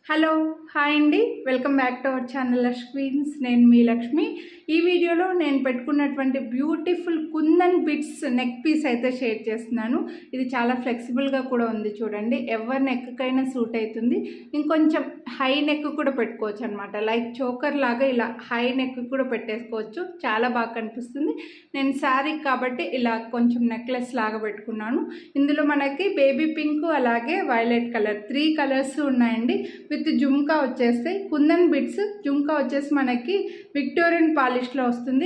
Hello hi అండి, welcome back to our channel Lakshmins. నేను మీ లక్ష్మి. ఈ వీడియోలో నేను పెట్టుకున్నటువంటి beautiful kundan bits neck piece అయితే షేర్ చేస్తున్నాను. ఇది చాలా ఫ్లెక్సిబుల్గా కూడా ఉంది, చూడండి. ఎవరి నెక్కైనా సూట్ అవుతుంది. ఇంకొంచెం హై నెక్ కూడా పెట్టుకోవచ్చు అనమాట. లైక్ చోకర్ లాగా ఇలా హై నెక్ కూడా పెట్టేసుకోవచ్చు, చాలా బాగా కనిపిస్తుంది. నేను శారీ కాబట్టి ఇలా కొంచెం నెక్లెస్ లాగా పెట్టుకున్నాను. ఇందులో మనకి బేబీ పింక్ అలాగే వైలెట్ కలర్ 3 కలర్స్ ఉన్నాయండి. విత్ జుమ్కా వచ్చేస్తాయి. కుందన్ బిట్స్ జుమ్కా వచ్చేసి మనకి విక్టోరియన్ పాలిష్లో వస్తుంది.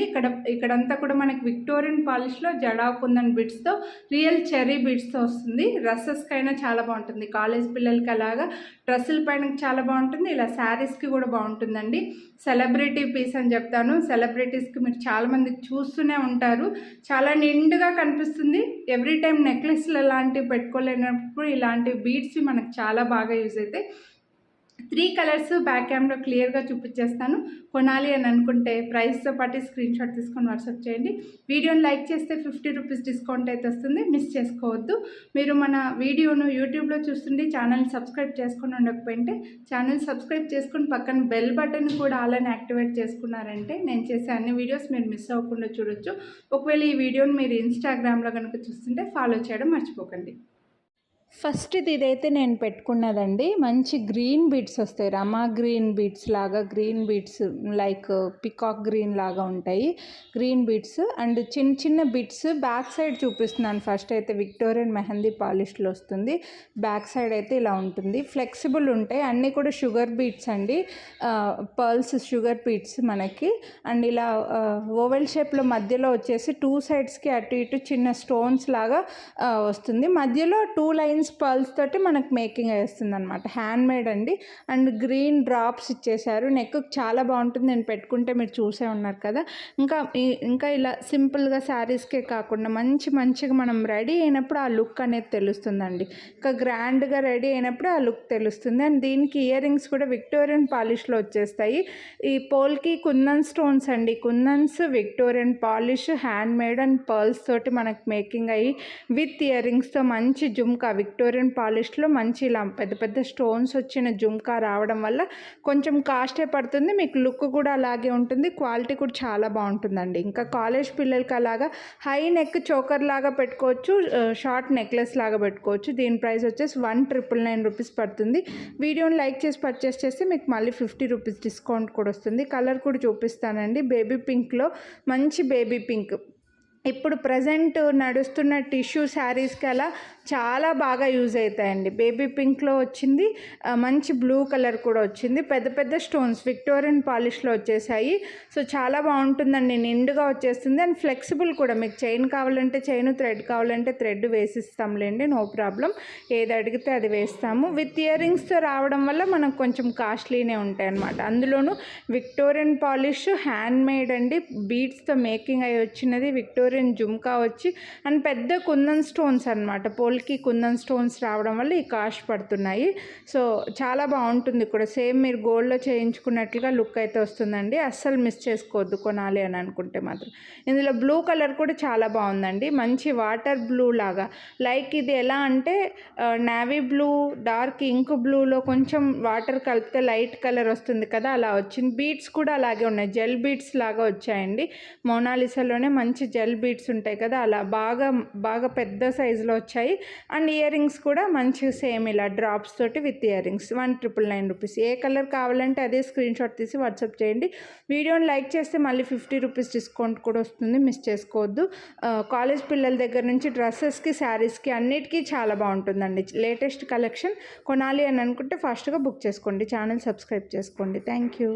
ఇక్కడంతా కూడా మనకి Victorian పాలిష్లో Jada kundan బిట్స్తో real cherry బిట్స్తో వస్తుంది. డ్రెస్సెస్కైనా చాలా బాగుంటుంది. కాలేజ్ పిల్లలకి అలాగా డ్రెస్సుల పైన చాలా బాగుంటుంది. ఇలా శారీస్కి కూడా బాగుంటుందండి. సెలబ్రిటీ పీస్ అని చెప్తాను. సెలబ్రిటీస్కి మీరు చాలామంది చూస్తూనే ఉంటారు. చాలా నిండుగా కనిపిస్తుంది. ఎవ్రీ టైం నెక్లెస్లు అలాంటివి పెట్టుకోలేనప్పుడు ఇలాంటి బీడ్స్ మనకు చాలా బాగా యూజ్ అవుతాయి. 3 కలర్స్ బ్యాక్ క్యామ్లో క్లియర్గా చూపించేస్తాను. కొనాలి అని అనుకుంటే ప్రైస్తో పాటు స్క్రీన్ షాట్ తీసుకొని వాట్సాప్ చేయండి. వీడియోని లైక్ చేస్తే 50 రూపీస్ డిస్కౌంట్ అయితే వస్తుంది, మిస్ చేసుకోవద్దు. మీరు మన వీడియోను యూట్యూబ్లో చూస్తుంటే ఛానల్ని సబ్స్క్రైబ్ చేసుకొని ఉండకపోయింటే ఛానల్ సబ్స్క్రైబ్ చేసుకుని పక్కన బెల్ బటన్ కూడా అలానే యాక్టివేట్ చేసుకున్నారంటే నేను చేసే అన్ని వీడియోస్ మీరు మిస్ అవ్వకుండా చూడొచ్చు. ఒకవేళ ఈ వీడియోని మీరు ఇన్స్టాగ్రామ్లో కనుక చూస్తుంటే ఫాలో చేయడం మర్చిపోకండి. ఫస్ట్ ఇదైతే నేను పెట్టుకున్నదండి. మంచి గ్రీన్ బీడ్స్ వస్తాయి, రమా గ్రీన్ బీడ్స్ లాగా. Green beads like peacock green లాగా ఉంటాయి గ్రీన్ బీడ్స్. అండ్ చిన్న చిన్న బిట్స్ బ్యాక్ సైడ్ చూపిస్తున్నాను. ఫస్ట్ అయితే విక్టోరియన్ మెహందీ పాలిష్లో వస్తుంది. బ్యాక్ సైడ్ అయితే ఇలా ఉంటుంది. ఫ్లెక్సిబుల్ ఉంటాయి. అన్నీ కూడా షుగర్ బీడ్స్ అండి, పర్ల్స్ షుగర్ బీడ్స్ మనకి. అండ్ ఇలా ఓవెల్ షేప్లో మధ్యలో వచ్చేసి 2 సైడ్స్కి అటు ఇటు చిన్న స్టోన్స్ లాగా వస్తుంది. మధ్యలో 2 లైన్స్ పర్ల్స్ తోటి మనకు మేకింగ్ వేస్తుంది అనమాట. హ్యాండ్ మేడ్ అండి. అండ్ గ్రీన్ డ్రాప్స్ ఇచ్చేసారు. నెక్ చాలా బాగుంటుంది. నేను పెట్టుకుంటే మీరు చూసే ఉన్నారు కదా. ఇంకా ఇలా సింపుల్గా శారీస్కే కాకుండా మంచిగా మనం రెడీ అయినప్పుడు ఆ లుక్ అనేది తెలుస్తుందండి. ఇంకా గ్రాండ్గా రెడీ అయినప్పుడు ఆ లుక్ తెలుస్తుంది. అండ్ దీనికి ఇయర్ రింగ్స్ కూడా విక్టోరియన్ పాలిష్లో వచ్చేస్తాయి. ఈ పోల్కి కుందన్ స్టోన్స్ అండి. Kundans Victorian polish handmade and pearls తోటి మనకు మేకింగ్ అయ్యి విత్ ఇయర్ రింగ్స్తో మంచి జుమ్కా విక్టోరియన్ పాలిష్లో మంచి ఇలా పెద్ద పెద్ద స్టోన్స్ వచ్చిన జుమ్కా రావడం వల్ల కొంచెం కాస్టే పడుతుంది. మీకు లుక్ కూడా అలాగే ఉంటుంది. క్వాలిటీ కూడా చాలా బాగుంటుందండి. ఇంకా కాలేజ్ పిల్లలకి అలాగా హై నెక్ చోకర్ లాగా పెట్టుకోవచ్చు, షార్ట్ నెక్లెస్ లాగా పెట్టుకోవచ్చు. దీని ప్రైస్ వచ్చేసి 1999 రూపీస్ పడుతుంది. వీడియోని లైక్ చేసి పర్చేస్ చేస్తే మీకు మళ్ళీ 50 రూపీస్ డిస్కౌంట్ కూడా వస్తుంది. కలర్ కూడా చూపిస్తానండి. బేబీ పింక్లో మంచి బేబీ పింక్ ఇప్పుడు ప్రజెంట్ నడుస్తున్న టిష్యూ శారీస్కి అలా చాలా బాగా యూజ్ అవుతాయండి. బేబీ పింక్లో వచ్చింది, మంచి బ్లూ కలర్ కూడా వచ్చింది. పెద్ద పెద్ద స్టోన్స్ విక్టోరియన్ పాలిష్లో వచ్చేసాయి. సో చాలా బాగుంటుందండి. నిండుగా వచ్చేస్తుంది. అండ్ ఫ్లెక్సిబుల్ కూడా. మీకు చైన్ కావాలంటే చైన్, థ్రెడ్ కావాలంటే థ్రెడ్ వేసిస్తాంలేండి, నో ప్రాబ్లం. ఏది అడిగితే అది వేస్తాము. విత్ ఇయర్ రింగ్స్తో రావడం వల్ల మనకు కొంచెం కాస్ట్లీనే ఉంటాయి అన్నమాట. అందులోనూ విక్టోరియన్ పాలిష్ హ్యాండ్ మేడ్ అండి. బీడ్స్తో మేకింగ్ అయ్యి వచ్చినది విక్టోరియన్ జుమ్కా వచ్చి అండ్ పెద్ద కుందన్ స్టోన్స్ అనమాట. పోల్కి కుందన్ స్టోన్స్ రావడం వల్ల ఈ కాస్ట్ పడుతున్నాయి. సో చాలా బాగుంటుంది కూడా. సేమ్ మీరు గోల్డ్లో చేయించుకున్నట్లుగా లుక్ అయితే వస్తుందండి. అస్సలు మిస్ చేసుకోవద్దు కొనాలి అని అనుకుంటే మాత్రం. ఇందులో బ్లూ కలర్ కూడా చాలా బాగుందండి. మంచి వాటర్ బ్లూ లాగా. లైక్ ఇది ఎలా అంటే నావీ బ్లూ డార్క్ ఇంక్ బ్లూలో కొంచెం వాటర్ కలిపితే లైట్ కలర్ వస్తుంది కదా, అలా వచ్చింది. బీడ్స్ కూడా అలాగే ఉన్నాయి. జెల్ బీడ్స్ లాగా వచ్చాయండి. మోనాలిసాలోనే మంచి జెల్ బీడ్స్ ఉంటాయి కదా, అలా బాగా పెద్ద సైజులో వచ్చాయి. అండ్ ఇయర్ రింగ్స్ కూడా మంచి సేమ్ ఇలా డ్రాప్స్ తోటి with ear rings 1999 rupees. A colour కావాలంటే అదే స్క్రీన్ షాట్ తీసి వాట్సాప్ చేయండి. వీడియోని లైక్ చేస్తే మళ్ళీ 50 రూపీస్ డిస్కౌంట్ కూడా వస్తుంది, మిస్ చేసుకోవద్దు. కాలేజ్ పిల్లల దగ్గర నుంచి డ్రెస్సెస్కి శారీస్కి అన్నిటికీ చాలా బాగుంటుందండి. లేటెస్ట్ కలెక్షన్ కొనాలి అని అనుకుంటే ఫాస్ట్గా బుక్ చేసుకోండి. ఛానల్ సబ్స్క్రైబ్ చేసుకోండి. Thank you.